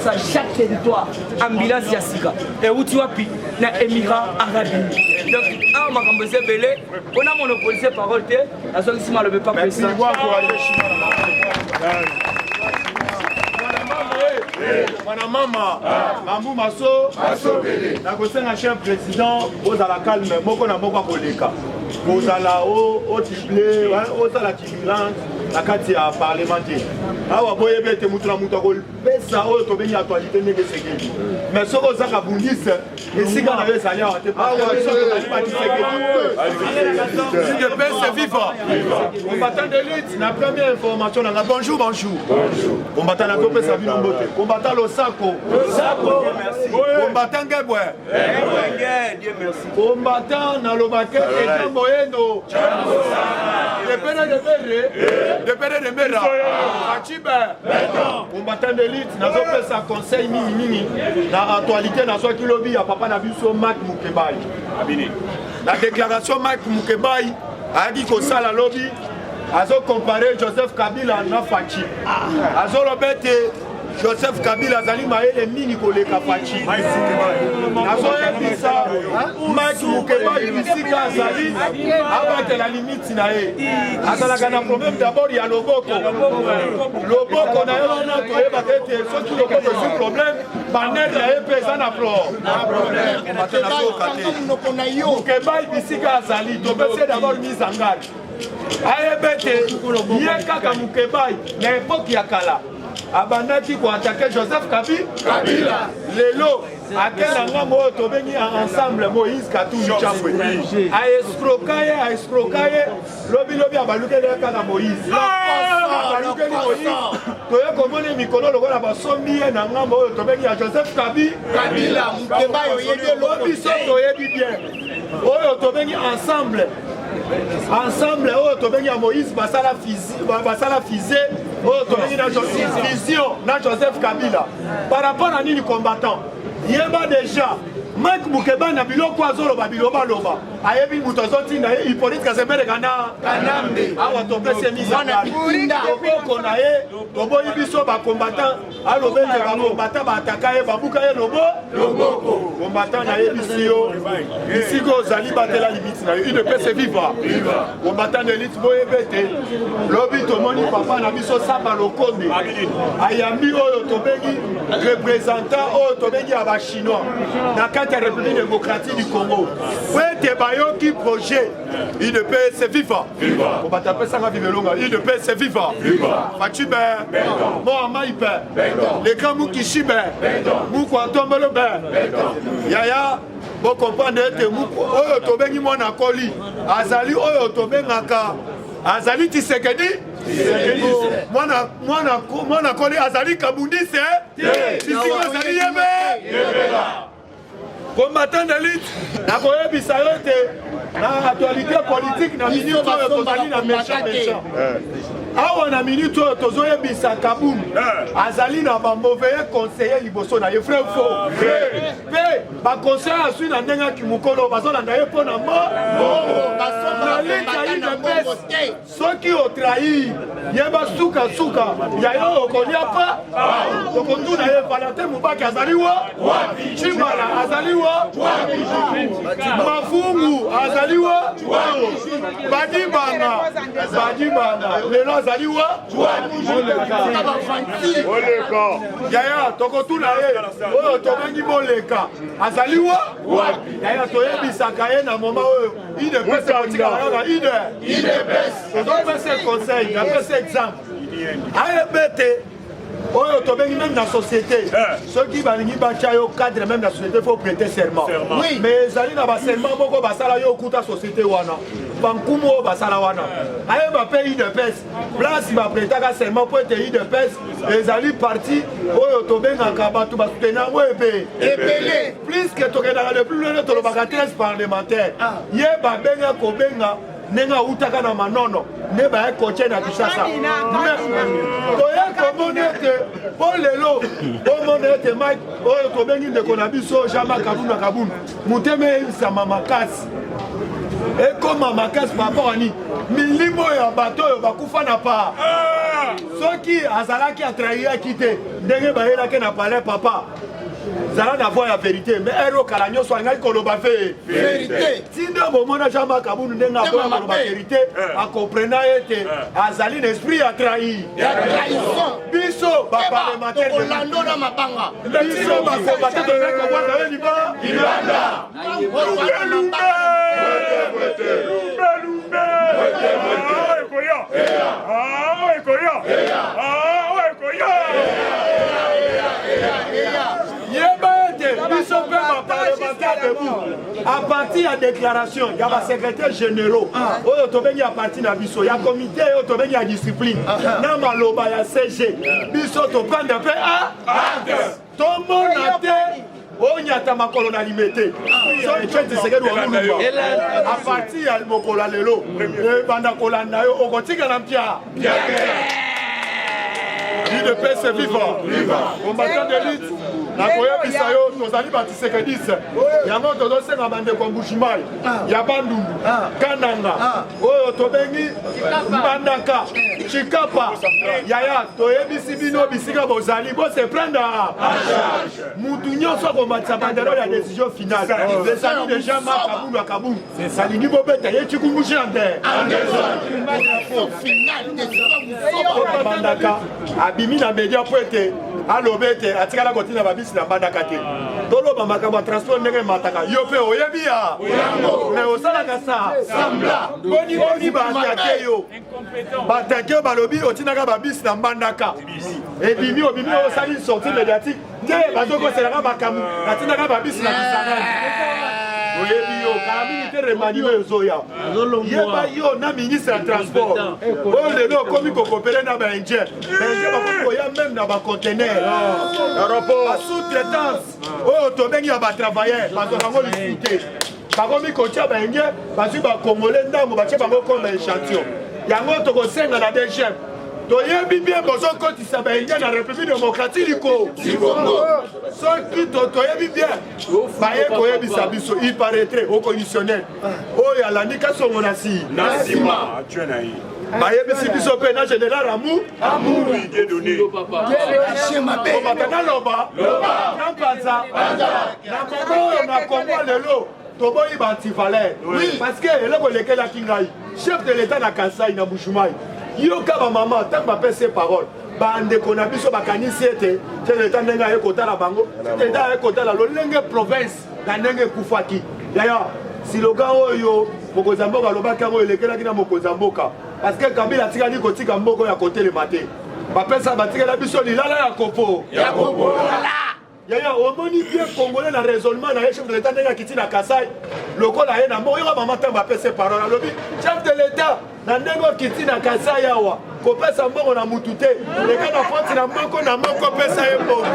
à chaque territoire ambulance ya sika et où tu vas puis na émigrants arabes donc un makambo c'est belé on a monopolisé parole té la zone ici le pas président Mana mama, mambu maso, na kosenga chien président, aux à la calme, moko na moko koleka. Aux à la haut, au tiblé, aux à la turbulence, la kati ya parlementaire. Awa boye bete mutula mutako, pesa o to beni actualité ndenge sekeli. Mais soko zaka bundise, esika na yo sali awa te pas. Si le père c'est vivant. Combattant d'élite, la première information là, bonjour. Combattant la topé sa vie nombote. Combattant Losako. Merci. Combattant Gebwe. Dieu merci. Combattant Nalobake et Jamboeno. De Pere de Mera. Fachiba. Combattant d'élite, n'a pas sa conseil mini. Dans l'actualité, n'a pas kilobi à papa n'a vu son Mac Moukebaï. La déclaration Mac Moukebaï a dit que ça la lobby. Azo comparé Joseph Kabila na Fachi. Azo lobete Joseph Kabila zali maele mini koleka Fachi. Azo ebisa Mike Mukeba ibisika azali abate la limite na ye. Azalaka na problème d'abord ya loboko. Loboko na yo na to eba tete soki loboko c'est problème banet na ye pesa na flore. Mukeba ibisika azali to bese d'abord mise en garde. Ayebete ye kaka Mukebai na époque ya kala abandaki ko attaquer Joseph Kabila lelo akela ngambo tobengi ensemble Moïse Katumbi Chambwe a escroqué lobi abalukeli kaka Moïse abalukeli Moïse toye komone mikolo lokola basombi ye na ngambo tobengi ya Joseph Kabila Mukebai oyebi lobi so toyebi bien oyo tobengi ensemble oyo tobengi ya Moïse basala fusée oyo tobengi na vision na Joseph Kabila par rapport à nini combattant yeba déjà Mike Mukeba na biloko azoloba biloba ayebi muto azotinda ye Hippolyte Kazemere kana kanambe awa topesi mise en garde loboko na ye toboyi biso bacombattant alobenge bacombattant baataka ye babuka ye loboko combattant na ye bisio bisiko ozali batela limite na yo UDPS viva combattant d'élite boyebete lobi tomoni papa na biso Samba Lokonde ayambi oyo tobengi représentant oyo tobengi ya bachinois na kati ya République démocratique du Congo wete bayoki projet UDPS viva combattant pesa nga vivelonga UDPS viva Fachibe Moama Ipe les grands Mukishibe Mukwantombolo Yaya bo comprendre ete oyo tobengi mwana koli azali oyo tobengaka azali Tshisekedi mwana koli azali Kabundise Tshisekedi azali yebela combattant d'élite na koyebisa yo te na actualité politique na minute oyo tozali na méchant awa na minute oyo tozoyebisa Kabund azali na bamauvais conseiller liboso na ye frère faux mpe baconseiller asui na ndenge aki mokolo bazolanda ye mpo na na lita UDPS soki otrahir yeba sukasuka ya yo okolia pa okotuna ye Valentin Mubaki azali wapi Chimbala azali wapi Mafungu azali wapi Badibanga lelo azali wapi yaya tokotuna ye oyo tobengi boleka azali wapi yaya toyebisaka ye na moma oyo UDPS kotikala kaka UDPS tozopesa conseil napesa exemple ayebete oyo tobengi même na société soki balingi batya yo cadre même na société faut prêter serment mais ezali na baserment moko basala yo okuta société wana bankumu oyo basala wana ayeba mpe UDPS place bapretaka serment mpo ete UDPS ezali parti oyo tobengaka bato basutena yango ebele plus ke tokendaka de plus lene tolobaka 13 parlementaire ye babenga kobenga ndenge autaka na manono nde baye koche na Kinshasa toye komona ete mpo lelo omona ete Mike oyo tobengi ndeko na biso Jean-Marc Kabund motema eyebisama makasi ekoma makasi par rapport ani milimo ya bato oyo bakufa na pa soki azalaki atrahiraki te ndenge bayelaki na palais papa zala na voix ya vérité mais ero kala nyonso alingaki koloba fe vérité tindo bomona Jean Marc Kabundu ndenge aboya koloba vérité akomprena ete azali na esprit ya trahi ya trahison biso baparlementaire Orlando na mabanga biso bakombattant tozali kobwaka ye libanda à partir ya déclaration ya basecrétaire généraux oyo tobengi ya parti na biso ya comité oyo tobengi ya discipline na maloba ya CG biso toprendre mpe tomona te onyata makolo na limete so etienne tshisekedi wamuluba à partir ya mokolo ya lelo ebanda kolanda yo okotikala mpia vie de paix c'est vivant combattant de lutte nakoyebisa yo tozali batisekedise yango tozosenga bandeko ya mbushimai ya bandundu kananga oyo tobengi mbandaka chikapa yaya toyebisi bino bisika bozali bose prendre mutu nyonso akomatisa bandelo ya décision finale ezali deja Marc Kabundu ya Kabundu alingi bobeta ye chikungushi na nte mbandaka abimi na media po ete alobi ete atikala kotina babisi na mbandaka te toloba makambo ya transport ndenge mataka yo mpe oyebi ya me osalaka sa boni batake yo batake yo balobi otinaka babisi na mbandaka ebimi obimi osali sortie médiatique te bazokoselaka makambo natinaka babisi na bisangani oyebi yo kala mingi te remaniement ezoya yeba yo na ministre ya transport oyo lelo okomi kokopele na baindien bakomi koya meme na bacontener basous-traitance oyo tobengi ya batravailleur bazwakango lisusu te bakomi kotia baindien bazwi bakongole ndango batie bango comme échantillon yango tokosenga na dgm toyebi bien bozokotisa baindien na république démocratique liko soki toyebi bien baye koyebisa biso il paraîtrait au conditionnel oyo alandi kasongo na nsima bayebisi biso mpe na général amourobaka naloba na mpanza na mama oyo na kongo lelo toboyi baantivalere parce que eloko elekelaki ngai chef de l'état na Kasai na Bushumai yoka bamama ntango bapesa parole bandeko na biso bakanisi ete chef de l'état ndenge aye kotala bango chef de l'état aye kotala lolenge province na ndenge ekufaki yaya siloga oyo mokonzi ya mboka alobaki yango elekelaki na mokonzi ya mboka parce que Kabila atikali kotika mboka oyo ya kotelema te bapesa batikela biso lilala ya kopo yaya omoni bien congolais na raisonnement na ye chef de l'état ndenge akiti na Kasai lokola ye na mboka yoka mama ntango bapesa parole alobi chef de l'état na ndenge okiti na Kasai awa kopesa mbongo na mutu te leka na fonti na moko pesa ye mbongo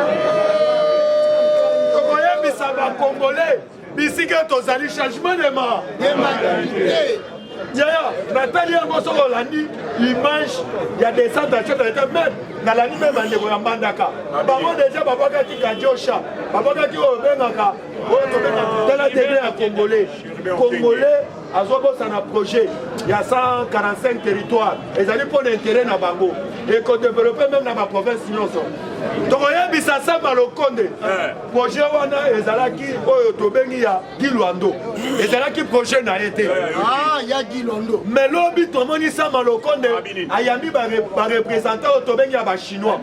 tokoyebisa bacongolais bisika tozali changement de mentalité yaya natali yango soko olandi image ya descente ya chef de l'état même nalandi me bandeko ya mbandaka bango deja babwakaki kadiosha babwakaki oyo obengaka oyo tobengaka tala dene ya congolais azobosana projet ya 145 territoire ezali mpo na intérêt na bango ekodéveloppe même na baprovince nyonso tokoyebisa Sama Lokonde projet wana ezalaki oyo tobengi ya Gilwando ezalaki projet na ye te ya Gilondo mais lobi tomoni Sama Lokonde ayambi barepresentant oyo tobengi ya bachinois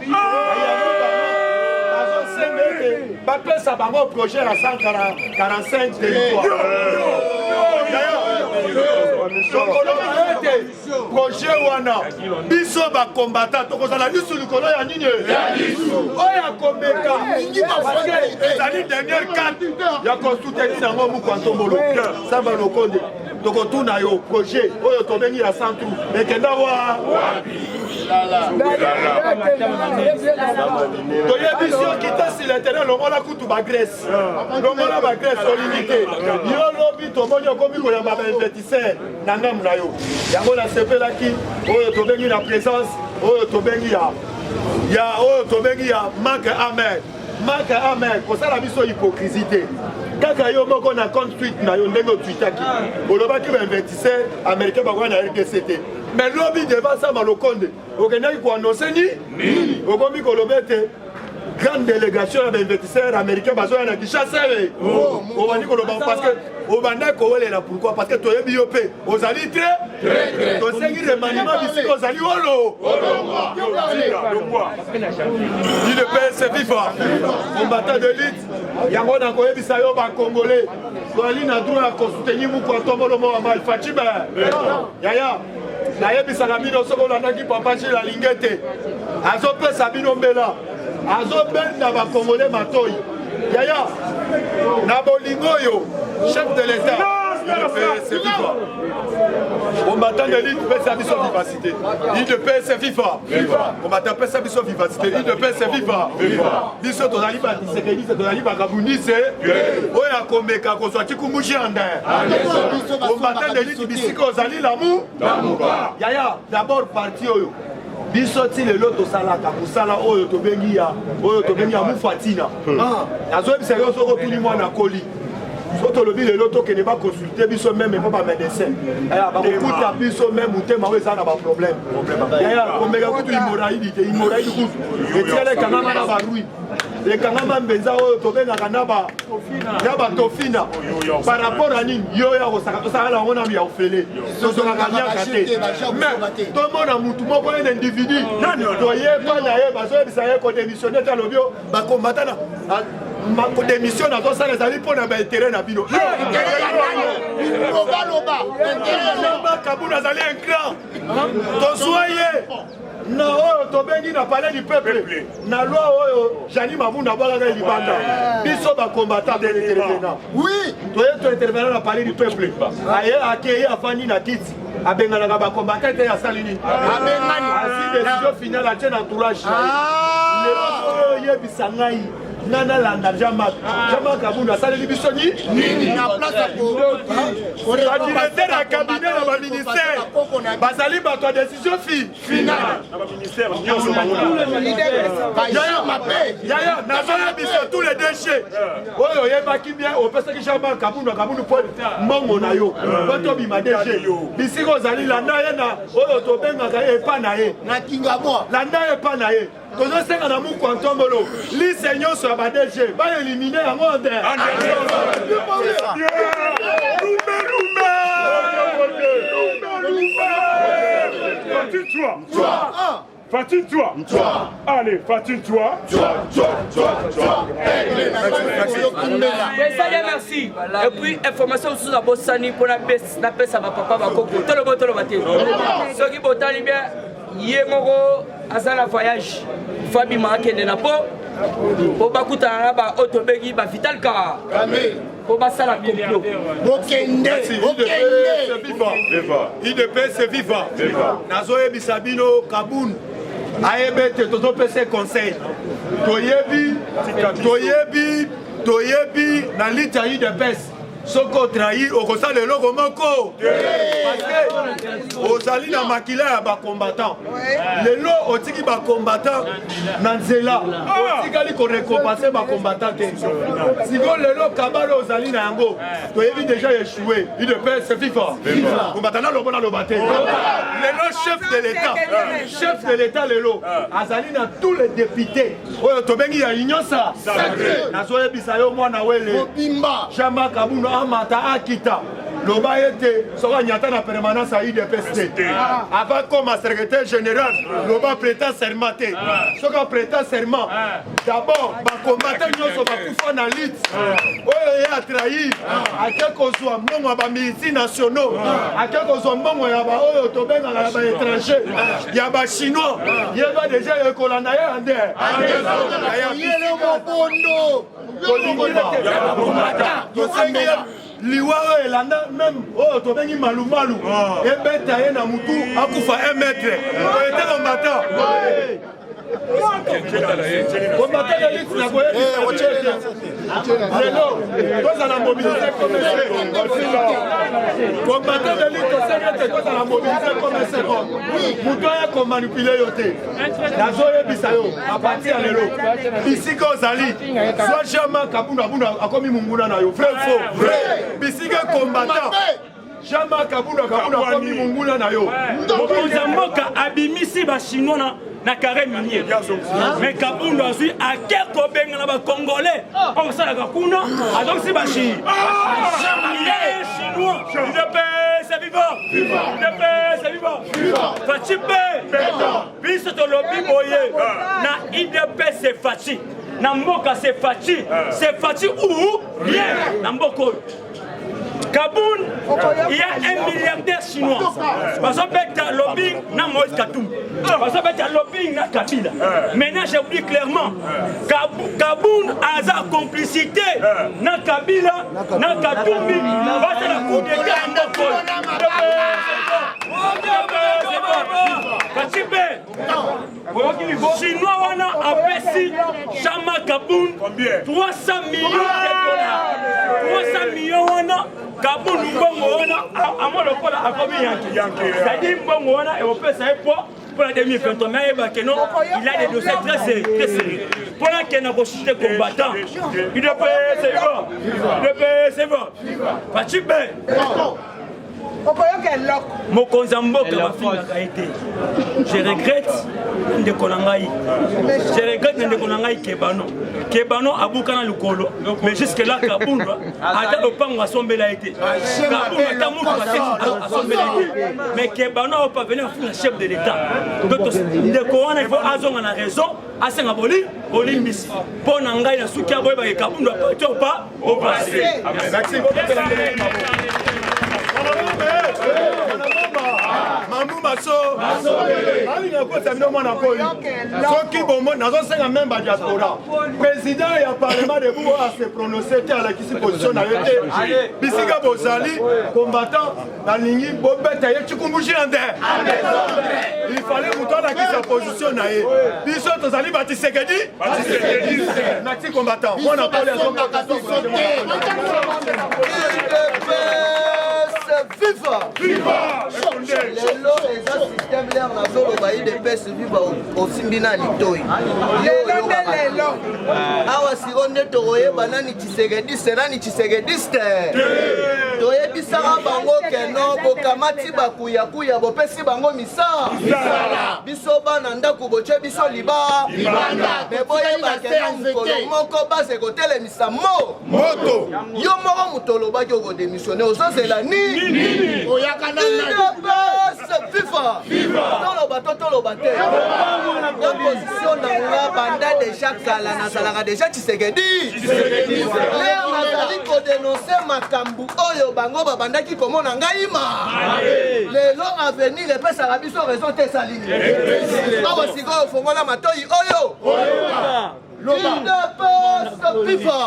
bapesa bango projet ya 145 territoire projet wana biso bakombata tokozala lisu likolo ya nini oyo akomeka ezali dernière carte ya konstituteni nango mukwantombolo Sama Lokonde tokotuna yo projet oyo tobengi ya centre ekenda wapi toyebisi yo kita si l'intérêt longola kutu bagrèce longola bagrèce olingi te yo lobi tomoni okomi koyamba bainvestisseur na ngambu na yo yango nasepelaki oyo tobengi na présence oyo tobengi ya Marc Ahmed kosala biso hypocrisie te kaka yo moko na compte tweet na yo ndenge otwitaki olobaki bainvestisseur américain bakoya na RDC te mais lobby devant ça malokonde okendaki koannonce nini okomi koloba ete grande délégation d'investisseurs américains bazoya na Kinshasa obandi koloba parce que obanda kowelela pourquoi parce que toyebi yo mpe ozali très tosengi remaniement bisika ozali olo UDPS viva combattant d'élite yango na koyebisa yo bacongolais toali na droit ya kosoutenir mukwatombolo mo wa mal facibe yaya nayebisaka bino soki olandaki papa Gilles alingi te azopesa bino mbela azobenda bakongole matoi yaya na bolingo oyo chef de l'état UDPS viva combattant de l'île pesa biso vivacité UDPS viva combattant pesa biso vivacité UDPS viva biso tozali badisekendise tozali bakabundise oyo akomeka kozwa tikumushi ande combattant de l'île bisika ozali lamu yaya d'abord parti oyo biso ti lelo tosalaka mosala oyo tobengi ya mufatina nazoyebisa yo soko otuni mwana koli so tolobi lelo tokende baconsulte biso meme mpo bamédecin bakokuta biso meme motema oyo eza na baproblème yaya komeka kutu imoraidi te imoraidi kutu etiele ekangama na barui ekangama mbenza oyo tobengaka na batofina par rapport a nini yo ya kosala yango na ya ofele tozongaka nyaka te mais tomona mutu moko ene individu toyepa na ye bazoyebisa ye kodémissionne te alobi yo bakombata na kodémission azosala ezali mpo na baintere na bino kabuna azali un grand tozwa ye na oyo tobengi na palais du peuple na loi oyo Jani Mabunda bwakaka libanda biso bakombata intervenant toye tointervenant na palais du peuple aye akeye afandi na kiti abenganaka bakombata te asali nini asi décision finale atie na entourage lelo oyo oyebisa ngai nana landa jamak abunda asaleli biso nini na place badirecteur ya cabinet na baministère bazali bato ya décision finale yaya nazoyebisa tous les déchets oyo oyebaki bien opesaki jamak abunda po mbongo na yo po tobima DG bisika ozali landa ye na oyo tobengaka ye epa na ye landa ye epa na ye tozosenga na mukwantombolo lise nyonso ya badg baelimine yango nde Fatine-toi. Allez, fatine-toi. Merci. Et puis, information sur la bossani pour la peste à ma papa Bakoko. Tout le monde le matin. Ceux qui bossent bien, Yemoro, Azala voyage. Fabi Makene Napo. Pour Bakuta, Otobegi, Vital Kara. Pour Bassala Complot. IDPS viva. Nazoe Bisabino, Kaboun. Aebete toto pese conseil toyebi na lita UDPS soko trahi okosala eloko moko ozali na makila ya bacombattant lelo otiki bacombattant na nzela otikali korécompense bacombattant te siko lelo kabalo ozali na yango toyebi déjà échoué UDPS FIFA combattant nalobo naloba te lelo chef de l'état lelo azali na tous les députés oyo tobengi ya union sa nazoyebisa yo mwana wele Jean-Marc Kabuna amata akita loba ete soka nyata na permanence à UDPS avant comme secrétaire général loba prêta serment te soka prêta serment d'abord bakombata nyonso bakufa na lit oyo ya trahir akekozwa mbongo ya bamiliti nationaux akekozwa mbongo ya baoyo tobengaka ya baétranger ya bachinois yeba deja ekolanda ye ande liwa oyo elanda meme oyo tobengi malumalu ebeta ye na mutu akufa 1 mètre ete combattant combattant de lutte na koyebisa lelo tozala mobiliser combattant de lutte osengete tozala mobiliser comme seconde mutu aya komanipule yo te nazoyebisa yo apati ya lelo bisika ozali soit Jean-Marc Kabuna akomi munguna na yo vrai faux bisika combattant Jama Kabula komi mungula na yo. Mokonza mboka abimisi ba chinois na carré minier. Mais Kabunda a su à quel cobenga na ba congolais. On ça la kuna, donc c'est ba chi. Les chinois, le paix c'est vivant. Le paix c'est vivant. Fatibé. Biso to lobi boye. Na IDP c'est Fati. Na mboka c'est Fati. C'est Fati ou rien. Na mboko. Kaboun, il y a un milliardaire chinois. Parce que c'est lobbying na Moïse Katoum. Parce que c'est lobbying na Kabila. Maintenant, j'ai oublié clairement. Kaboun a sa complicité na Kabila, na Katoumi. Parce que la cour des gars en Mokol. Chinois wana a payé Chama Kaboun 300 millions de dollars. 300 millions wana. Kaboun mbongo wana amo lokola akobi yanki. C'est-à-dire mbongo wana et on peut ça pour la 2023 mais il a des dossiers très sérieux. Pour la qu'il n'a pas cité combattant. Il doit payer c'est bon. Il doit payer c'est bon. Pas tu payes. Mokonza mboka bafingaka ete. Je regrette ndeko na ngai. Je regrette ndeko na ngai Kebano. Kebano abukana lukolo. Mais jusque là Kabunda ata lopango asombela ete. Kabunda ata mutu asombela ete. Mais Kebano pas venir faire chef de l'état. Donc ndeko wana il faut azonga na raison asenga boli misi. Pona ngai na suki aboye ba Kabunda pas au passé. Merci. Mamou Maso, même diaspora. Président et le Parlement de Bouba se prononcer à la position à l'été. Bisiga Bozali, combattant, la ligne Bobette et Chukumbuchi en terre. Il fallait mouton à sa position. Bisous, Tozali Batisekedi. Merci combattant. On a parlé à son Viva! Viva! Lelo eza système l'air na zolo ba IDPS viva osimbina litoi. Lelo. Awa si onde toye banani Tshisekedi nani Tshisekediste. Toye bisara bango keno bokamati bakuya bopesi bango misa. Biso bana ndako boche biso liba. Me boye bakena mukolo moko base kotele misa moto. Yo moko mutolo ba ko démissionner osozela ni. Oyakana Toloba te. La position na banda déjà kala na salaka déjà Tshisekedi. L'air nazali ko dénoncer makambu oyo bango babanda ki komona ngaima. Lelo avenir epesa la biso raison te salingi. Awa sikoyo fongola matoi oyo. Viva!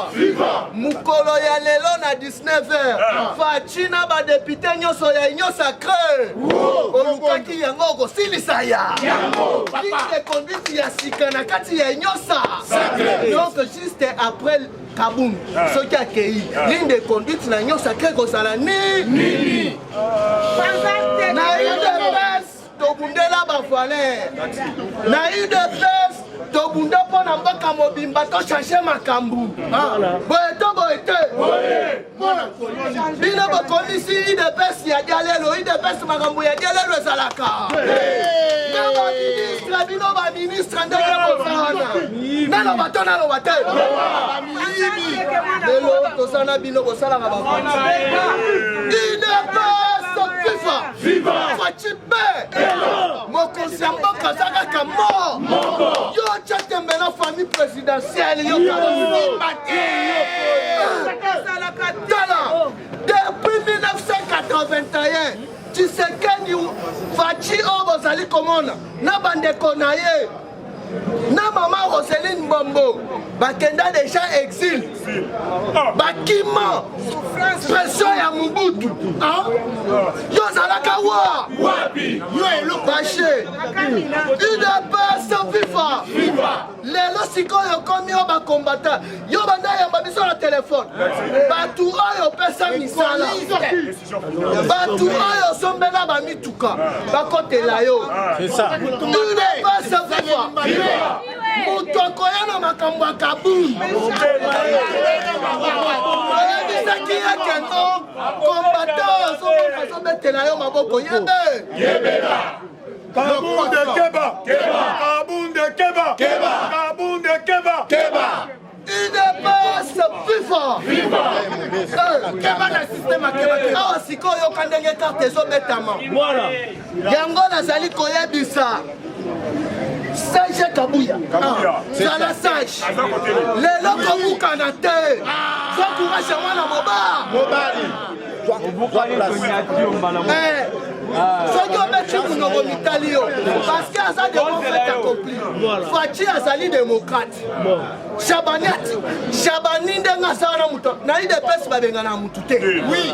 Mukolo ya lelo na 19h. Fachina ba député nyoso ya inyo sacré. Olukaki yango ko silisa ya. Ligne conduite ya sika na kati ya inyosa. Donc juste après Kaboun, ce qui a accueilli ligne de conduite na inyo sacré ko sala ni. Na UDPS tobundela ba fale. Na UDPS tobunda pona mboka mobimba to changer makambu. Boete. Bino bakomisi IDPS ya dialelo, IDPS makambu ya dialelo ezalaka. Naba ministre, bino ba ministre ndenge bozana. Nalo bate. Lelo tosana bino bosala ka bakonzi. IDPS viva! Fachibe! Mokonzi mboka zaka mort. Yo chatembe la famille présidentielle yo depuis 1981 Tshisekedi Fachi Obozali komona na bandeko na ye na maman Roseline Bombo bakenda déjà exil bakima pression ya Mobutu yo zalaka wapi yo elo baché UDPS viva lelo sikoyo komi yo bakombata yo banda yamba biso na telefone batu oyo pesa misala batu oyo sombela bamituka bakotela yo UDPS viva moto akoya na makambo ya kabuni oyebisaki ye keno kombata azobetela yo maboko yebela Kaboun de Keba, Kaboun de Keba, Kaboun de Keba. UDPS viva Keba na système Keba awa sikoyo kandenge carte ezobetama yango nazali koyebisa Sage Kabuya zala sage lelo kobukana te so courage mwana mobali soki obeti munoko mitali yo parce que aza de bon fait accompli Fachi azali démocrate Shabani ndenge aza na moto na UDPS babengana na mutu te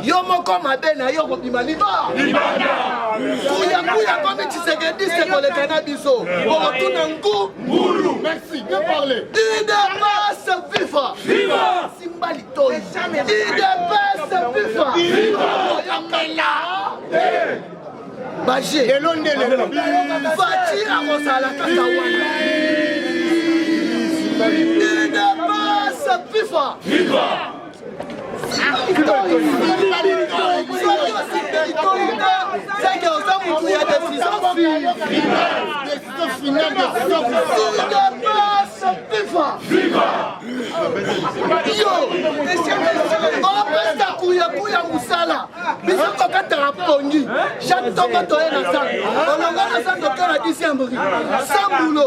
yo moko mabe na yo kobima liba kuya komi Tshisekedi sekoleka na biso bokotuna ngulu merci bien parlé UDPS viva simba litoi UDPS viva Baje Fachi akosala kaka wana UDPS viva c'est que oza mutu ya décision finale viva yo opesa kuya musala biso kokataka pongi chaque toko toye na sa olonga na sa dokera disembre sambulo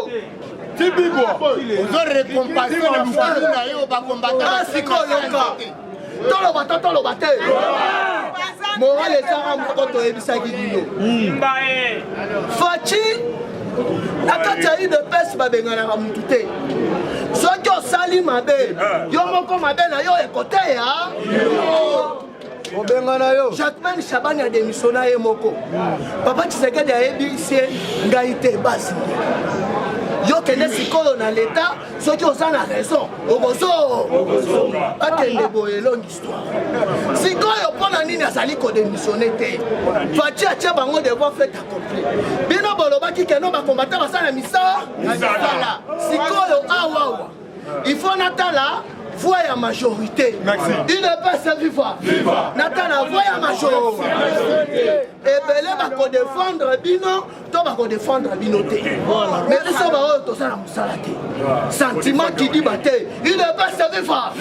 Tibibwa ozorekompase na fwalu na yo bakombata sikoyoka toloba te morale ezanga moko toyebisaki bino Fachi na kati ya UDPS babenganaka mutu te soki osali mabe yo moko mabe na yo ekoteya Jacquemain Shabani a démissionné ye moko Papa Tshisekedi ayebisi ngai te basi yo kende sikoyo na l'état soki oza na raison okozo akende boye longue histoire sikoyo mpona nini azali kodémissionné te Fachi atie bango devoir fait accompli bino bolobaki keno bakombata basala misala sikoyo awawa il faut natala voix ya majorité UDPS viva natala voix ya majorité ebele bakodéfendre bino to bakodéfendre bino te mais biso baoyo tozala mosala te sentiment qui dit bate UDPS viva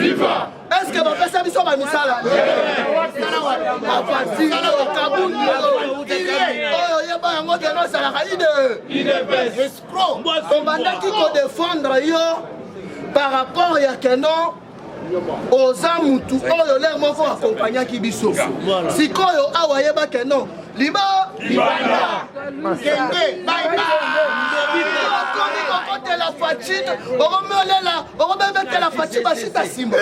est-ce que bapesa biso bamisala afasilo kabuni oyo yeba yango keno osalaka UDPS escroc obandaki kodéfendre yo par rapport ya keno oza mutu oyo lere moko akompanyaki biso sikoyo awa yeba keno libanda kende okomi kokotela Fachi okomi olela okobebetela Fachi basita nsima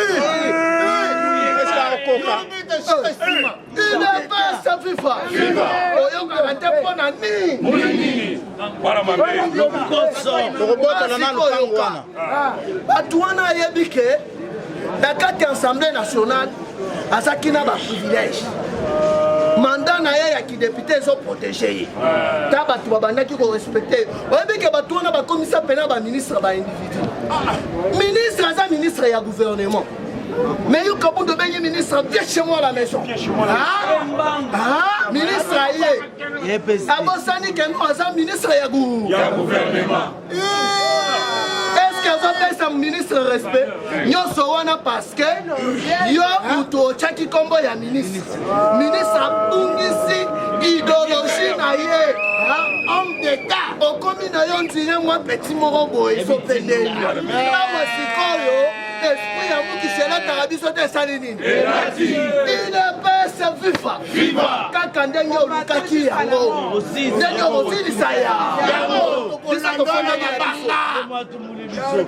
UDPS viva oyokaka te mpona nini bato wana ayebi ke na kati ya assemblée nationale azaki na baprivilège mandat na ye ya kidepute ezoprotege ye ta bato babandaki korespecte oyebi ke bato wana bakomisa mpena baministre baindividu ministre aza ministre ya gouvernement mais yo kabundo bengi ministre viens chez moi à la maison ministre aye abosani keno aza ministre ya gouvernement est-ce que azopesa ministre respect nyonso wana parce que yo mutu otyaki nkombo ya ministre abungisi idéologie na ye homme d'état okomi na yo ndire mwa petit moko boye esopendeli awa sikoyo esprit ya mokisi elataka biso te esali nini UDPS viva kaka ndenge olukaki yango ndenge okosilisa yango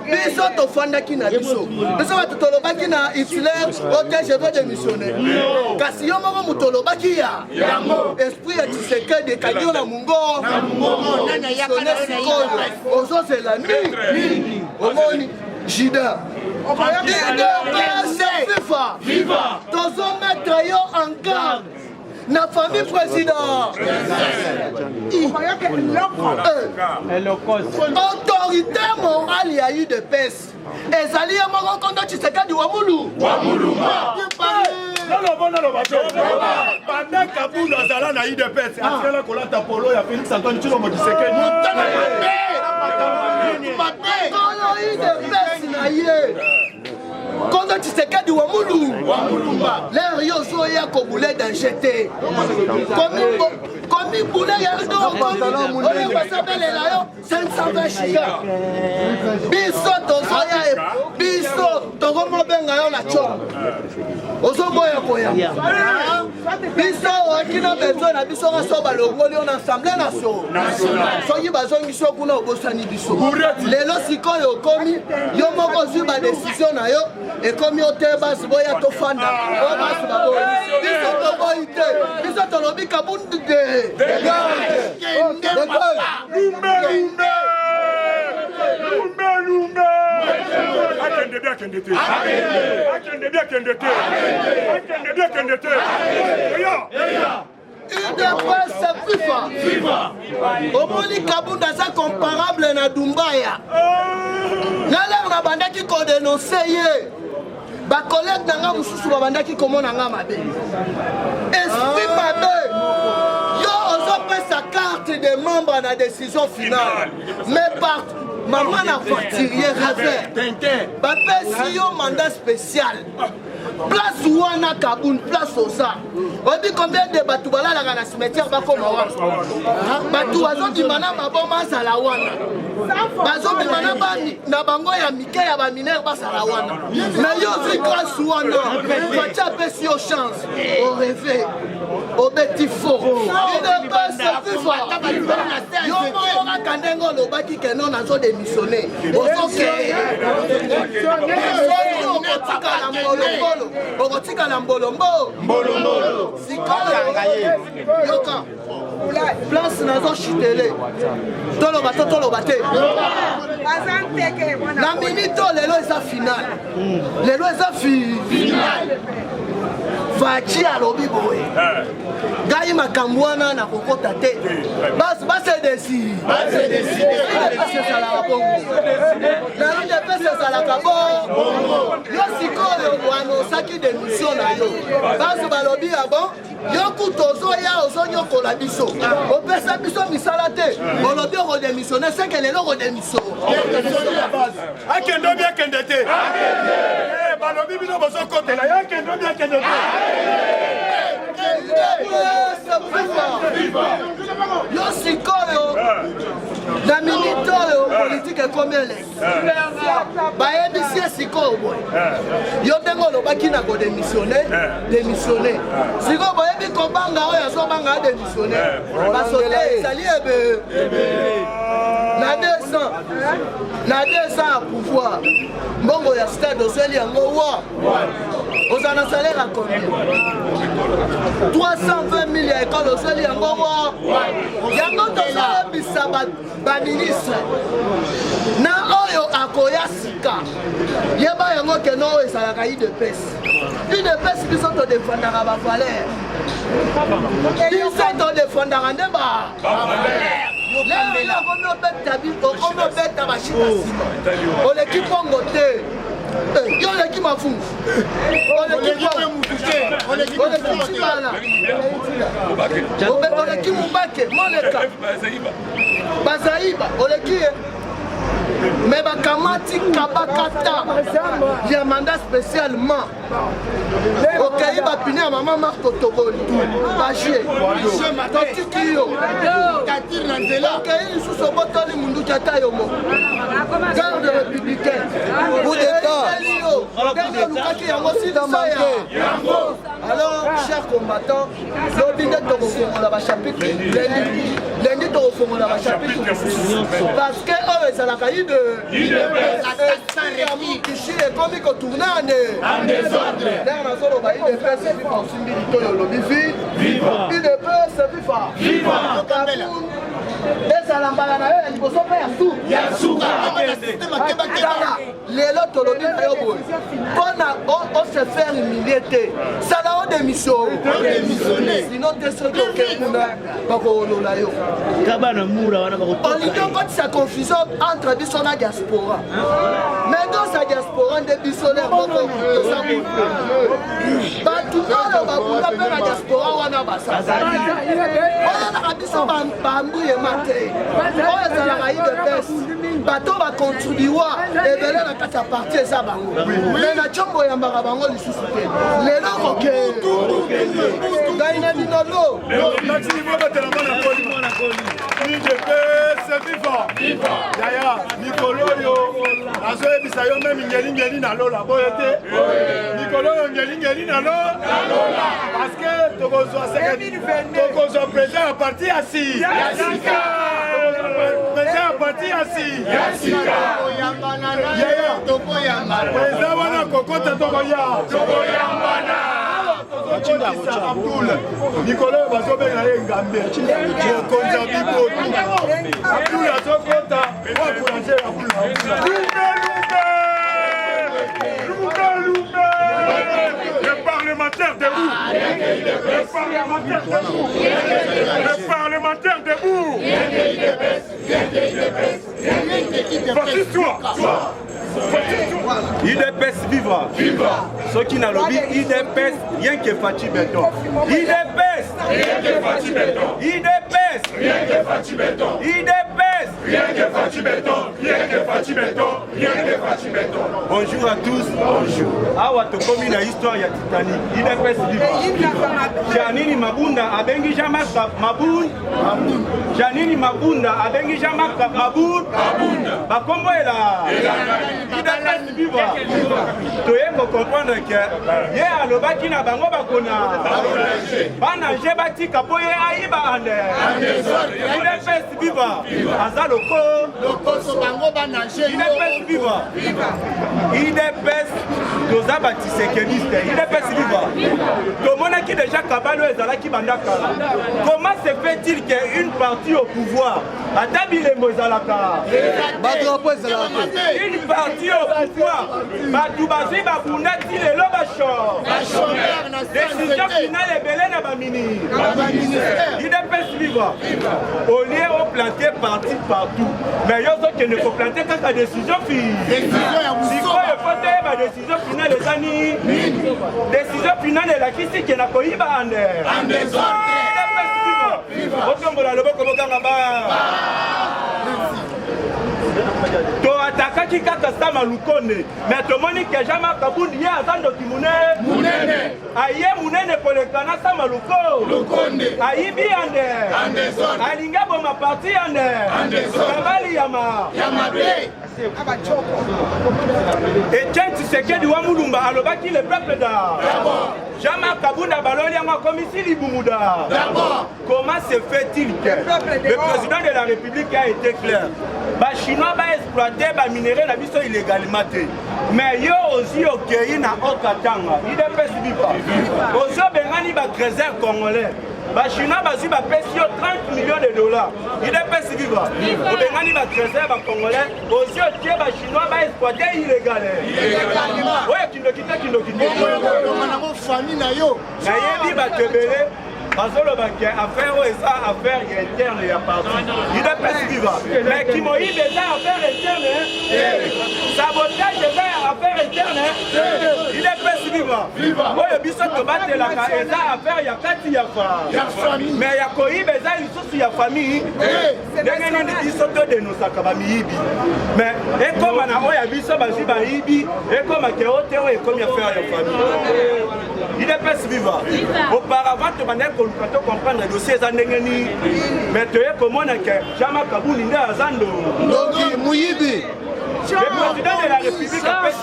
biso tofandaki na biso bato tolobaki na Hitler ote je veux démissionner kasi yo moko moto olobaki yango esprit ya Tshisekedi ekangi yo na mungo sikoyo ozozela nini omoni jida UDPS viva tozomettre yo en garde na famille président autorité morale ya UDPS ezali ya moko kondo Tshisekedi wa mulu pendant Kabunda azala na UDPS atikala kolata polo ya Félix Antoine Tshilombo Tshisekedi kono UDPS na ye kondo Tshisekedi wa mulu l'air yo so ya kobule danger komi bule ya oyo basabelela yo 520 chiga biso tozoya biso tokomobenga yo na choko ozoboya koyamba biso okina besoin na biso kaso balongoli yo na assemblée nationale soki bazongisi yo kuna obosani biso lelo sikoyo okomi yo moko ozwi badesizio na yo ekomi ote basi boya tofanda oyo basi baboyi biso toboyi te biso tolobi kabundu de omoni kabunda aza comparable na Dumbaya nalero na bandaki kodenonse ye bakolege na nga mosusu babandaki komona nga mabe esprit mabe yo ozopesa carte de membre na décision finale mais par maman na voiturier revers bapesi yo mandat spécial place wana Kabund place oza obi combien de bato balalaka na cimetière bakoma wana bato bazobima na maboma azala wana bazobima na bango ya mike ya baminere basala wana mais yo ozwi grâce wana bati apesi yo chance oreve obeti faux yo moyokaka ndenge olobaki keno nazodémissionne ozokeye okotikala mbolongolo okotikala mbolombo sikoyo yoka place nazoshitele toloba te na minute lelo eza finale lelo eza finale Fachi alobi boye ngai makambo wana na kokota te basedesi ezalaka bongo na UDPS ezalaka bongo yo sikoyo wana osaki démission na yo basi balobi ya bon yo kuta ozoya ozonyokola biso opesa biso misala te olobi okodémissionne seke lelo okodémission akende obi akende te balobi bino bozokotela yo akende obi akende te yo sikoyo na minute oyo politike ekomi eleki bayebisi ye sikoyo boye yo ndenge olobaki na kodémissionne sikoyo boyebi kobanga oyo azobanga adémissionne basote ezali ebe na 200 ya pouvoir mbongo ya stade ozweli yango wa oza na salaire ya combien 320 000 ya ekole ozweli yango wa yango tozoyebisa baministre na oyo akoya sika yeba yango keno oyo ezalaka UDPS biso todefendaka bavaler biso todefendaka nde lelo okomi obeta bashita nsima oleki bongo te yo oleki mafungu oleki cibala oleki mubake moleka bazaiba oleki ye me bakamati kabakata ya mandat spécialement okei bapine ya mama marto toboli bashie totiki yo okei lisusu obotoli munduki ata yo moko garde républicaine udetali yo ndenge olukaki yango silisaya alors cher combattant lobi nde tokofongola bachapitre lendi tokofongola bachapitre mosusu parce que oyo ezalaka ide kishi ekomi kotourne ane ndenge nazoloba UDPS efi konsimbili to yo lobi vi UDPS viva ezala mbala na yo ya liboso mpe ya suka lelo tolobi na yo boye mpona ose faire humilie te sala o démission sinon te soki oke kuna bakoolola yo olingi okotisa confusion entre biso na diaspora mais dosa diaspora nde biso ler moko toza boye bato oyo babunda mpe na diaspora wana basazali oyo naka biso bambuyema te oyo ezalaka idps bato bakontribuwa ebele na kati ya parti eza bango me na ntiombo oyambaka bango lisusu te lelo kokende ngai na linolo yaya mikolo oyo nazoyebisa yo meme ngelingeli nalola boye te mikolo oyo ngelingeli nalola parce que tokozwa président ya parti ya si président ya parti ya si président wana kokota tokoya mikolo oyo bazobenga ye ngambe mokonzi ya bibotu abdul azokota wakulanje Le parlementaire debout. Le parlementaire debout. Fortise-toi. IDPS viva. Ceux qui n'ont lobby, IDPS, rien que Fatih Béton. IDPS, rien que Fatih Béton. IDPS, rien que Fatih Béton. IDPS, rien que Fatih Béton. Rien que Fatih Béton. Rien que Fatih Béton. Bonjour à tous. Bonjour. Awa to komi na histoire ya Titanic. IDPS viva. Janini Mabunda abengi jamaka Mabun. Janini Mabunda abengi jamaka Mabun. Bakombo ela. IDPS viva. Toyengo comprendre que ye alobaki na bango bakona banange batika po ye ayiba ande IDPS viva aza lokoso bango banange IDPS viva IDPS toza batisekeliste IDPS viva tomonaki déjà kabalo ezalaki bandakala. Comment se fait-il qu'une partie au pouvoir ata bilembo ezalaka une partie au pouvoir batu bazwi babunda ti lelo bashor décision finale ebele na baministre IDPS viva au lieu de planter parti partout mais yo zokende koplanter kaka décision sikoyo fote ba décision finale ezani décision finale elakisi ke na koyiba ande IDPS viva otombola loboko bokanga ba to atakaki kaka sama lukonde mais tomoni ke jama kabundi ye azando kimunene aye munene kolekana sama lukonde ayibi ande alinga boma parti ande kabali yama Etienne Tshisekedi wa Mulumba alobaki le peuple da Jama Kabunda baloli yango komisi libumuda. Comment se fait-il que le président de la République a été clair? Ba Chinois ba exploiter ba minerai na biso illégalement. Mais yo aussi okei na okatanga. IDPS viva. Ozo bengani ba trésor congolais. Ba Chinois bazi ba pesi yo 30 millions de dollars. IDPS viva. Obengani ba trésor ba congolais. Ozo okei ba Chinois ba exploiter illégalement. Ouais, kindokita. Na yebi ba tebele bazolo ba ke affaire o esa affaire interne ya parti IDPS viva mais qui moi déjà affaire interne sabotage déjà affaire interne IDPS viva oyo biso to batela ka esa affaire ya kati ya famille mais ya koyiba eza lisusu ya famille ndenge nini biso to denosaka ba miyibi mais ekoma na oyo biso bazi ba yibi ekoma ke ote oyo ekomi affaire ya famille IDPS viva auparavant to bandeko lukato comprendre dossier za ndengeni mais to yekomona ke Jama Kabuli nde azando Ndoki muyibi le président de la République a fait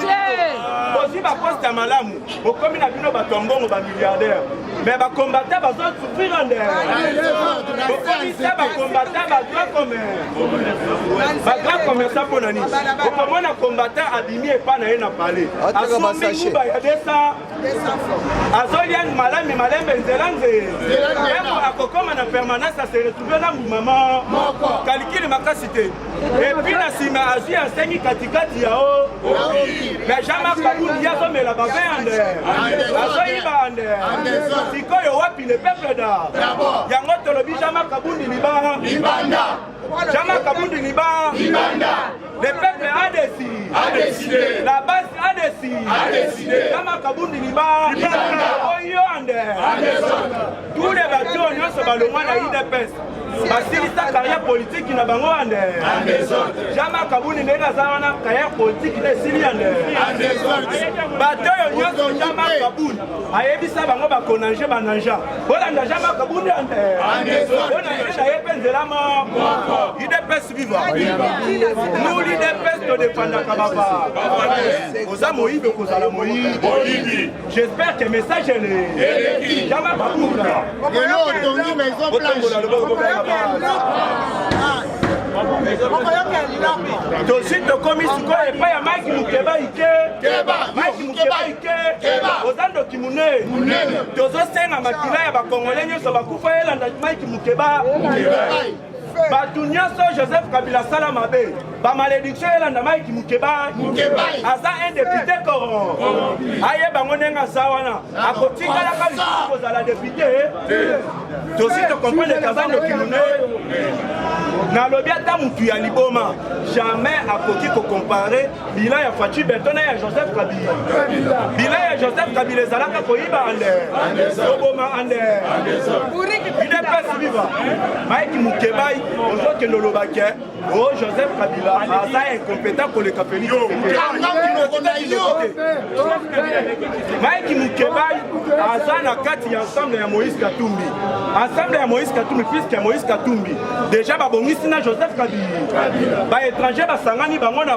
aussi ba poste à malamu okomi na bino ba tombongo ba milliardaire mais les combattants vont souffrir en l'air. Les combattants vont commerçant pour l'année. Comment les combattants abîmés et pas n'a parlé. À son niveau, il y a des ça. À Zolian, Malam et Malam Benzelanze. À Kokoma, en permanence, ça se retrouve là où maman. Calcule ma capacité. Et puis, la Sima Asie enseigne Katikati Yao. Mais jamais Kaboul Yazo, mais la Babé en l'air. Azoïba en l'air. Si quoi yo wapi le peuple da. Yango tolobi jamais Kaboul Libanda. Jamais Kaboul Libanda. Le peuple a décidé. La base a décidé. Jamais Kaboul Libanda. Tous les bateaux sont dans le monde à IDPS. Parce que sa carrière politique qui n'a pas de jamais Kaboul n'est pas dans carrière politique qui est syrienne. Bateau yon jamais Kaboul. Ayebi sa bango ba konanje bananja. Bolanda jamais Kaboul ande. On a yepen de la mort. IDPS vivant. Nous l'IDPS de dépendre Kababa. Oza Moïbe kozala Moïbe. J'espère que le message est jamais Kaboul. Tosi tokomi siko epai ya Mike Mukeba ike ozando kimune tozosenga makila ya bakongole nyonso bakufa elanda Mike Mukeba batu nyonso Joseph Kabila sala mabe bamalédiction elanda Mike Mukeba aza un député koron aye bango ndenge aza wana akotikalaka lisusu kozala député tosi tokomprendre kazando kimune nalobi ata mutu ya liboma jamais akoki kokompare bilan ya Fachi Beton na ya Joseph Kabila. Bilan ya Joseph Kabila ezalaka koyiba ande koboma ande IDPS viva Mike Mukeba ozokende olobaki o Joseph Kabila aza incompétent koleka Félix Mike Mukeba aza na kati ya ensemble ya Moïse Katumbi. Ensemble ya Moïse Katumbi puisque Moïse Katumbi déjà babongisi na Joseph Kabila ba étranger basangani bango na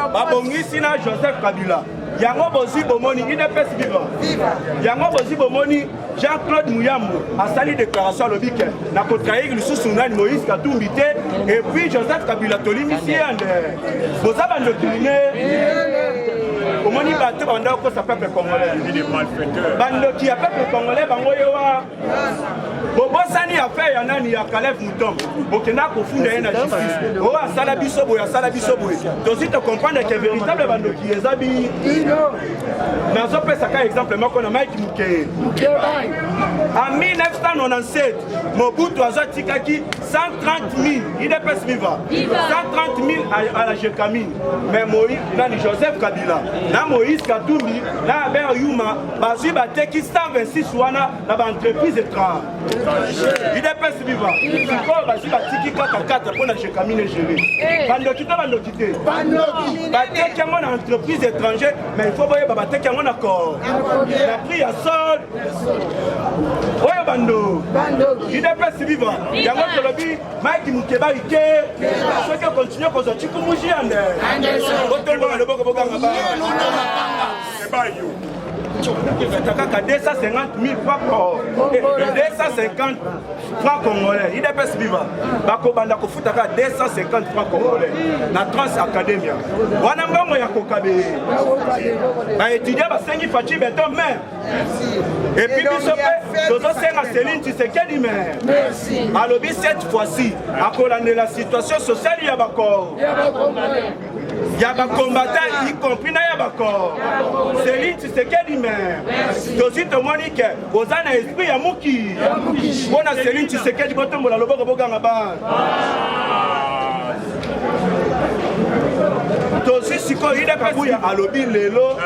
babongisi na Joseph Kabila yango bozi bomoni IDPS viva yango bozi bomoni Jean-Claude Mouyambo asali déclaration lobike na kotrahir lisusu nani Moïse Katumbi te et puis Joseph Kabila tolimisi ande boza bandokine omoni bato banda kosa peuple congolais bandoki ya peuple congolais bango yewa bobosani affaire ya nani ya Caleb Mutombo bokenda kofunda ye na justice o asala biso boye tosi te comprendre que véritable bandoki ezabi nazopesa ka exemple moko na Mike Mukeba en 1997 Mobutu azotikaki 130 000 IDPS viva 130 000 à la Jekamine mais Moïse nani Joseph Kabila na Moïse Katumbi na Aber Yuma bazwi bateki 126 wana na baentreprise étrange IDPS viva sikoyo bazwi batiki kaka 4 mpona Jekamine géré bandoki te bateki yango na entreprise étranger mais il faut boyeba bateki yango na corps na prix ya sol oyo bando IDPS viva yango tolobi Mike Mukeba ike soki okontinue kozwa chikumuji ande otongola loboko bokanga ba kaka 250 000 francs congolais IDPS viva bakobanda kofutaka 250 francs congolais na Trans Academia wana mbongo ya kokabe baétudia basengi Fachi Beton mais et puis biso pe tozosenga Céline Tshisekedi mais alobi cette fois-ci akolande la situation sociale ya bakor ya bakombatant y compris na ya bakor Céline Tshisekedi mais tosi tomoni ke oza na esprit ya muki mpona Céline Tshisekedi botombola loboko bokanga ba tosi sikoyo IDPS ya alobi lelo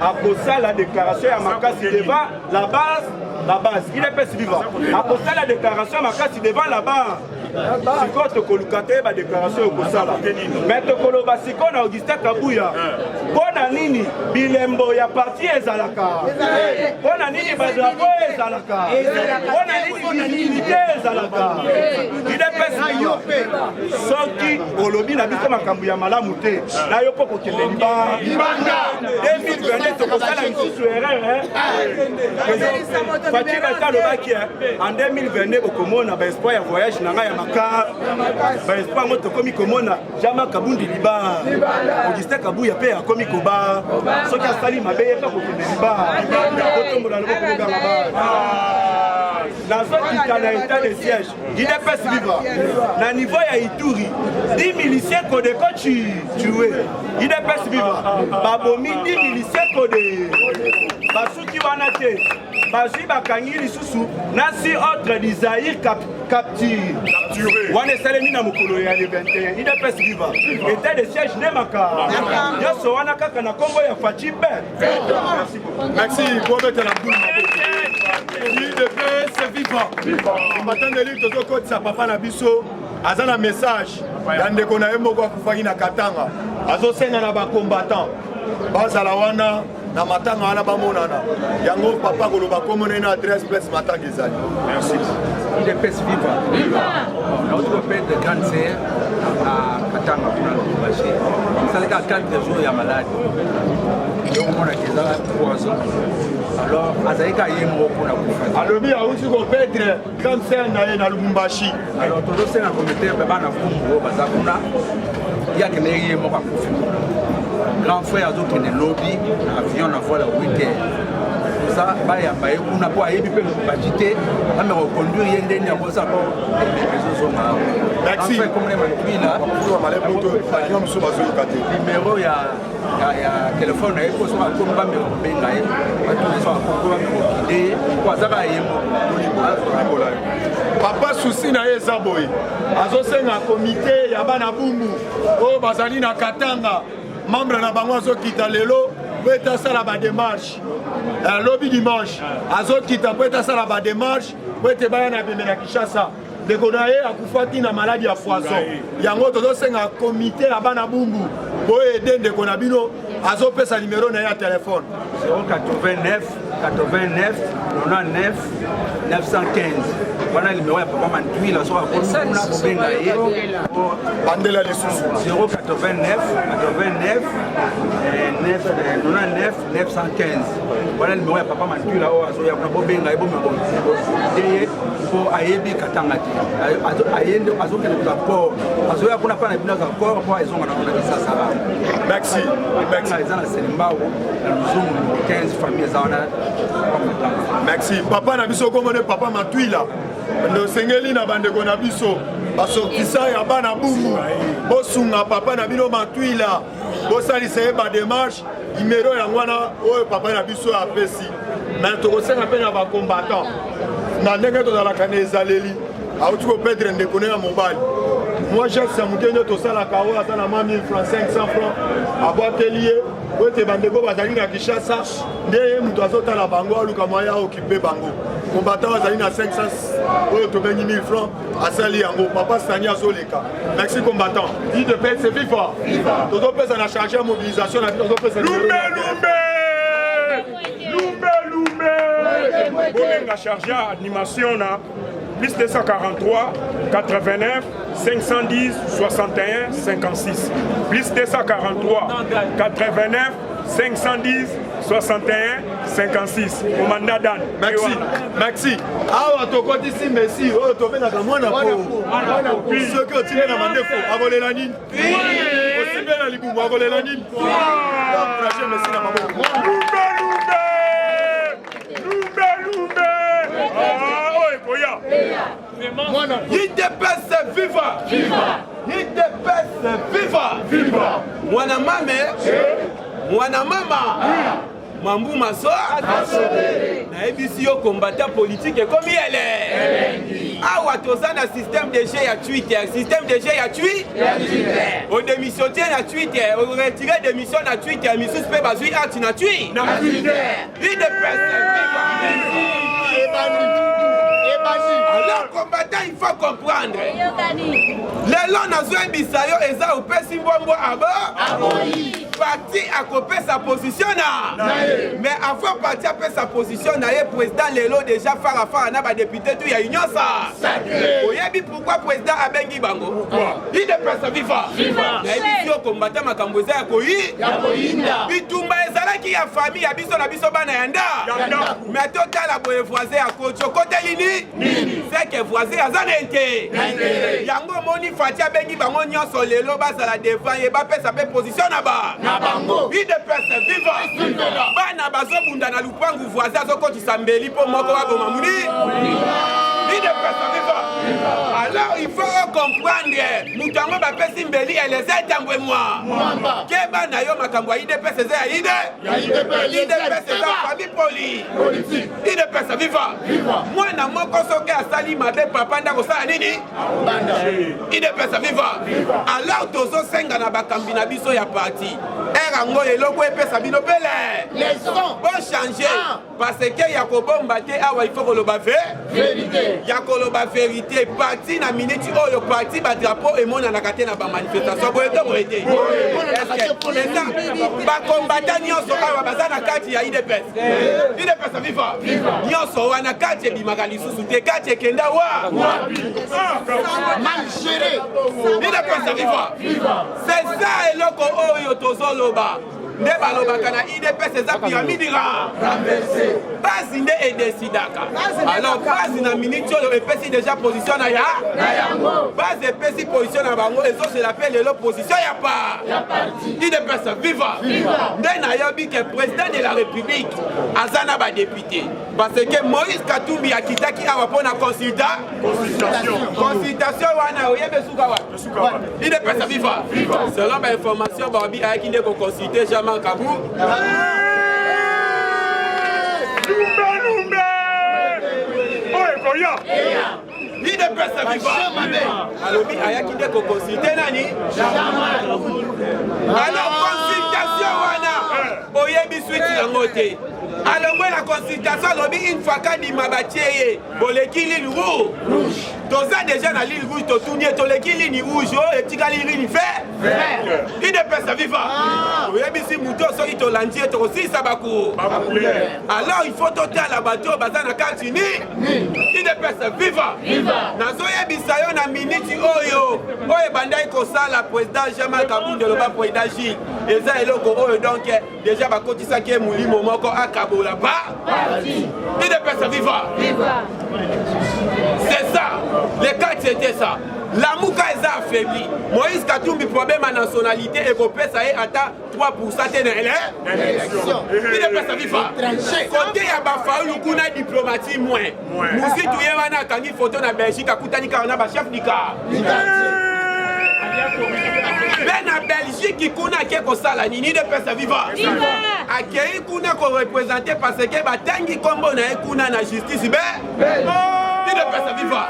akosala la déclaration ya makasi devant la base IDPS viva akosala la déclaration ya makasi devant la base sikoyo tokoluka te badéclaration ekosala mais tokoloba sikoyo na Augustin Kabuya mpo na nini bilembo ya parti ezalaka mpo na nini badrapo ezalaka mpo na nini visibilité ezalaka soki olobi na biso makambo ya malamu te na yo mpo kokende libanda 2022 tokosala lisusu erreur Fachi Beta alobaki en 2022 bokomona baespoir ya voyage na ngai ya maka baespoir ngo tokomi komona Jama Kabundi liba Augustin Kabuya mpe akomi koba soki asali mabe yeka kokende liba kotombola loboko koganga ba nazokita na état de siège IDPS viva na niveau ya Ituri 10 miliciens Codeco tué IDPS viva babomi 10 miliciens Code basuki wana te bazwi bakangi lisusu nasi autre d'Isaïr capture wana esalemi na mokolo ya le 21 IDPS viva état de siège nemaka nyonso wana kaka na kombo ya Fachi Beta. Merci pour mettre la boule. IDPS viva. Matin de l'île Toto Côte sa papa na biso azana message ya ndeko na ye moko akufaki na Katanga azosenga na bacombattant bazala wana na matanga wana bamonana yango papa koloba komona na adresse place matanga ezali. Merci. IDPS viva. On a retrouvé de grande sœur à Katanga pour le marché. Ça les 4 jours ya malade. Donc on a déjà 3 ans. Alors Azaïka yemo pour la kufa. Alobi a aussi ko perdre grande sœur na ye na Lubumbashi. Alors todo c'est na comité bana fumu bazakuna. Ya que les yemo kwa kufa. Grand frère azo kende lobby avion na voile 8h. Ça ba ya ba kuna po ayebi pe budgeté na me reconduire yende ni akosa ko les autres ma. Merci. Comme les mantuila pour malé moto avion so bazo kate. Numéro ya téléphone na eko so akomba me benga ye. Ba so akomba me idée kwa zaka yemo. Papa souci na ye zaboy. Azosenga comité ya bana bumbu o bazali na Katanga. Membre na bango azokita lelo po etasala badémarche lobi dimanche azokita po etasala badémarche po ete baya na bembe na Kinshasa ndeko na ye akufati na maladi ya foison yango tozosenga komite ya bana bumbu po ede ndeko na bino azopesa nimero na ye ya telefone 089 89 99 915. Voilà le numéro ya papa Mantuila so akona kobenga ye bandela lisusu 089 89 99 915. Voilà le numéro ya papa Mantuila o azo ya kuna kobenga ye bomeko ye po ayebi Katanga ti ayende azokende kuza port azo ya kuna pana bino za port po ezonga na ona kisasa. Merci. Merci na Selimbao Luzungu 15 familles za ona. Merci papa na biso komone papa Mantuila ndo sengeli na bandeko na biso basokisa ya bana bumbu bosunga papa na bino Mantuila bosalisa ye badémarche numéro yango wana oyo papa na biso apesi mais tokosenga mpe na bacombattant na ndenge tozalaka na ezaleli auti kopedre ndeko na mobali moi Jacques Samukende tosalaka oyo aza na 1000 francs 500 francs abwakeli ye oyo ete bandeko bazali na Kinshasa nde ye moto azotala bango aluka moya okipe bango combattant azali na 500 oyo tobengi 1000 francs asali yango papa Sani azoleka. Merci combattant. IDPS viva. Tozopesa na charge ya mobilisation na tozopesa Lumbe Bolenga chargé à animation na plus 243 89 510 61 56 plus 243 89 510 61 56 au mandat Dan. Merci. Awa tokotisi Messi oyo tobenaka mwana po soki otime na mandefo akolela nini osibe na libumu akolela nini encourage Messi na maboko Lumbe oh ekoya IDPS viva. IDPS viva. Mwana mama Mambu Maso na ebisi yo combattant politique comme elle awa toza na système de jeu ya Twitter o démission na Twitter o retirer démission na Twitter misus pe bazui art na Twitter IDPS viva Alors combattant il faut comprendre lelo nazoyebisa yo eza opesi mbombo abo parti akopesa position na mais avant parti apesa position na ye président lelo déjà farafara na badepute tu ya union sa oyebi pourquoi président abengi bango idepesa viva nayebi yo combattant makambo eza ya koyinda bitumba ezalaki ya famille ya biso na biso bana ya nda mais totala boye voisin ya kocho koteli nini c'est que voisin aza na ete yango moni fati abengi bango nyonso lelo bazala devant ye bapesa mpe position na bango idepesa viva bana bazobunda na lupangu voisin azokotisa mbeli mpo moko baboma muni idepesa viva alors il faut comprendre mutu yango bapesi mbeli eleze etambwe mwa ke bana yo makambo ya idepesa eza ya idepesa eza famille politique idepesa viva mwana moko soki asali mabe papa nda kosala nini idepesa viva alors tozosenga na bakambi na biso ya parti erango eloko epesa bino pele bochange parce que ya kobomba te awa il faut koloba vérité ya koloba vérité parti na minute oyo parti badrapeau emonanaka te na bamanifestation boye te boye te bakombata nyonso awa baza na kati ya idepesa viva nyonso wana kati ebimaka lisusu te kati ekenda wa idepesa viva c'est ça eloko oyo tozoloba nde balobaka na idps eza pyramide basi nde edesidaka alors basi na minute oyo epesi déjà position na yango basi epesi position na bango ezosela mpe lelo position ya parti idps viva nde nayobi ke président de la république aza na badepute parce que Moïse Katumbi akitaki awa mpo na consultation wana oyebi esuka wana idps viva selon bainformation baobi ayaki nde koconsulte jamais Kabou. Idepesa viva alobi ayaki nde koconsulte nani alors consultation wana oyebi suite yango te alongwe la consultation alobi une fois kadima batie ye boleki ligne rouge toza déjà na ligne rouge totunie toleki ligne rouge oyo etikali ligne vert idepesa viva oyebisi mutu soki tolandi ye tokosilisa baku alors il faut totala bato baza na kati ni idepesa viva nazoyebisa yo na minute oyo ebandaki kosala président Jamal Kabunda loba président Gilles eza eloko oyo donc déjà bakotisaki ye molimo moko akabola ba idepesa viva c'est ça les quatre c'était ça Lamuka eza affaibli. Moïse Katumbi problème à nationalité et kopesa ye ata 3% te na élection. Il est pas sa vifa. Côté ya ba faulu kuna diplomatie moins. Musi tuye wana kangi photo na Belgique akutani ka na ba chef nika. Ben à Belgique kuna ke ko sala nini de pesa viva. Akei kuna ko représenter parce que batangi kombo na kuna na justice de pesa viva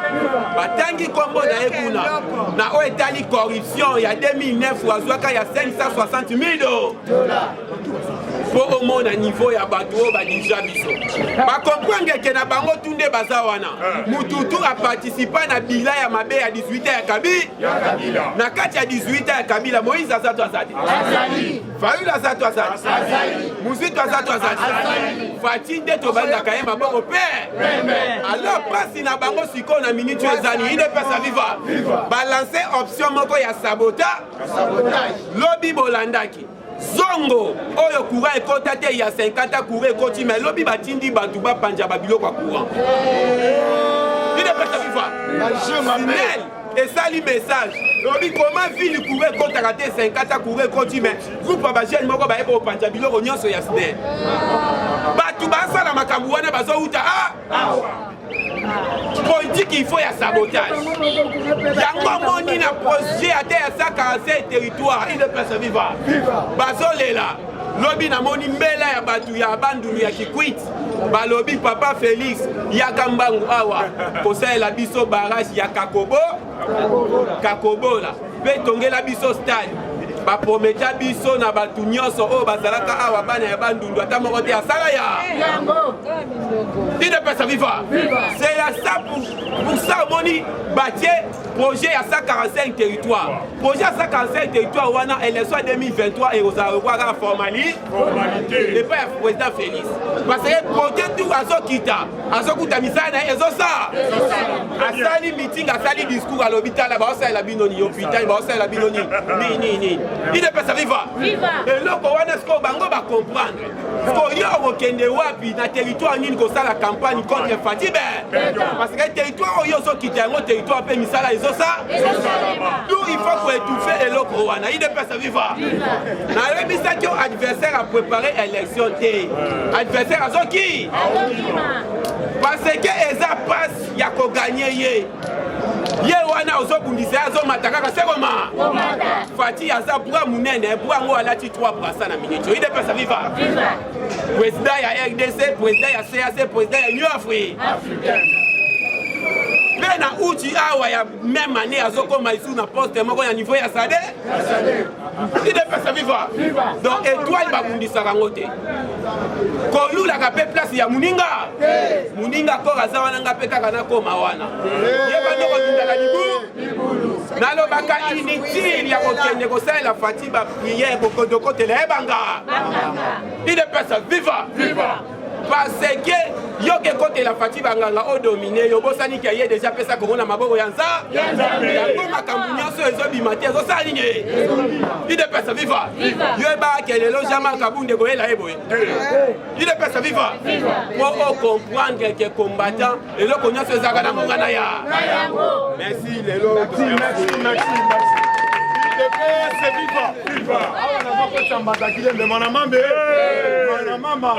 batangi kombo na ekuna na o etali corruption ya 2009 wazwaka ya 560 000 dollars pour au monde à niveau ya bato badija biso ba comprendre que na bango tunde baza wana mututu a participer na bila ya mabe ya 18 ya Kabila na kati ya 18 ya Kabila Moïse Azato Azadi Fayulu Azato Azadi Muzito Azato Azadi Fatinde to banda kayema bongo père alors pasi na bango siko na minute ezani ide pesa viva balancer option moko ya sabotage lobby bolandaki zongo oyo courant ekota te ya 50 courant ekoti mais lobby batindi bantu ba panja babilo kwa courant ide pesa viva et ça li message lobby comment ville courant ekota te 50 courant ekoti mais groupe ba jeune moko ba ebo panja biloko nyonso ya sne batu basala makambu wana bazouta politique il faut ya sabotage yango moni na projet ate ya 147 territoire il est pas vivre bazolela lobi na moni mbela ya batu ya bandulu ya Kikwit balobi papa Félix ya kambangu awa kosaela biso barrage ya Kakobola pe tongela biso stade baprometa biso na bato nyonso oyo bazalaka awa bana ya bandundu ata moko te asala ya idepesa viva. C'est la ça pour ça omoni batie projet à 145 territoires. Projet à 145 territoires wana élection 2023 et aux aéroports formalité et pas le président Félix. Parce que projet tout azokita azokuta misana ezosa asali meeting asali discours à l'hôpital là-bas ça la binoni hôpital ba ça la binoni ni idepesa viva. Et loko wana sko bango ba comprendre ko yo okende wapi na territoire nini ko sala campagne contre Fatibe parce que territoire oyo so kita ngo territoire pe misala ezosa tout il faut ko étouffer eloko wana idepesa viva. Na rebisa ki adversaire a préparé élection té adversaire azoki parce que eza passe ya ko gagner ye wana ozobundisa azomataka sekoma Fati aza bwa munene bwa ngo alati 3 brasa na minute idepesa viva. Président ya RDC, président ya CAC, président ya Union Africaine. Mais na uti awa ya même année azokoma ici na poste moko ya niveau ya Sade. Idepesa viva. Donc étoile babundisa rango te. Kolula ka pe place ya Muninga. Muninga ko aza wana nga pe kaka na koma wana. Yeba ndoko ndala libu. Nalobaka inutile ya kokende kosala Fatiba prière bokodoko tele ebanga. Idepesa viva. Parce que yo ke kote la Fatiba nganga o dominer yo bosani ke ye déjà pesa korona maboko yanza. Yango makambu nyonso ezobima te ezosali nge. Idepesa viva. Yo ba ke lelo jama kabunde koyela eboye. Idepesa viva. Pour comprendre que combattant eloko nyonso ezaka na ngana ya. Merci lelo. Merci. C'est viva. Mama.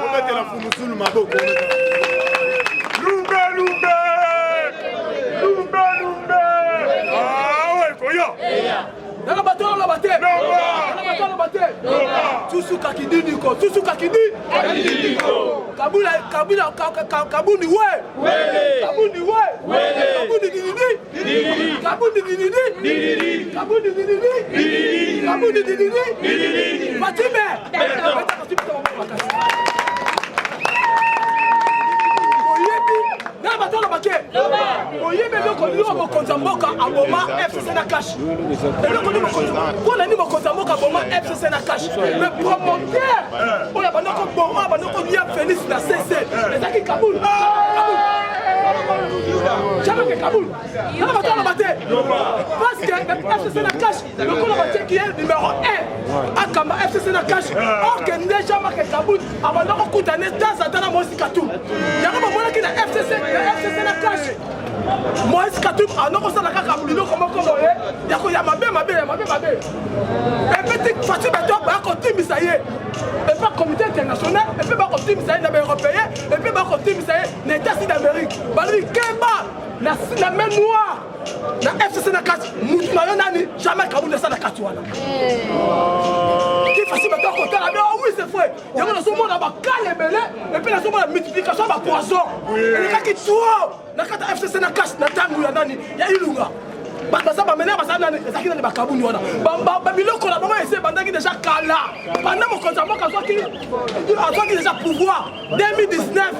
On met la fumusu maboko. Lumbe. Ah ouais, koya. Nanga bato la bate. Tusu kakidi niko. Kabuni we. Oyebe loko liwa mokonza mboka aboma FCC na cash. Eloko ni mokonza. Kona ni mokonza mboka aboma FCC na cash. Le promoteur oya banoko boma banoko lia Félix na CC. Ezaki Kaboul. Jamais que Kaboul. Nana batala bate. Parce que FCC na cash, le kolo bate qui est numéro 1. Akamba FCC na cash. Or que déjà que Kaboul abanoko kutane tazatana mosika tout. Yako bamona ki na FCC na cash. Moi Katum anoko sala kaka mulino komoko moye yako ya mabe. Et petit Fatiba to ba ko timisa ye. Et pas comité international, et puis ba ko timisa ye na européen, et puis ba ko timisa ye na États d'Amérique. Bali kemba na main noire. Na FCC na kati mutu na yo nani jamais Kaboul ça na kati wana. Qui Fatiba to ko tala mais oui c'est vrai. Yako na somo na ba kalebele et puis na somo la multiplication ba poison. Et kaki tuo na kata FCC na cash na tangu ya nani ya ilunga baza ba mena baza nani ezaki na ba Kabuni wana ba biloko la bango ese bandaki déjà kala pendant mon konza moka azaki déjà pouvoir 2019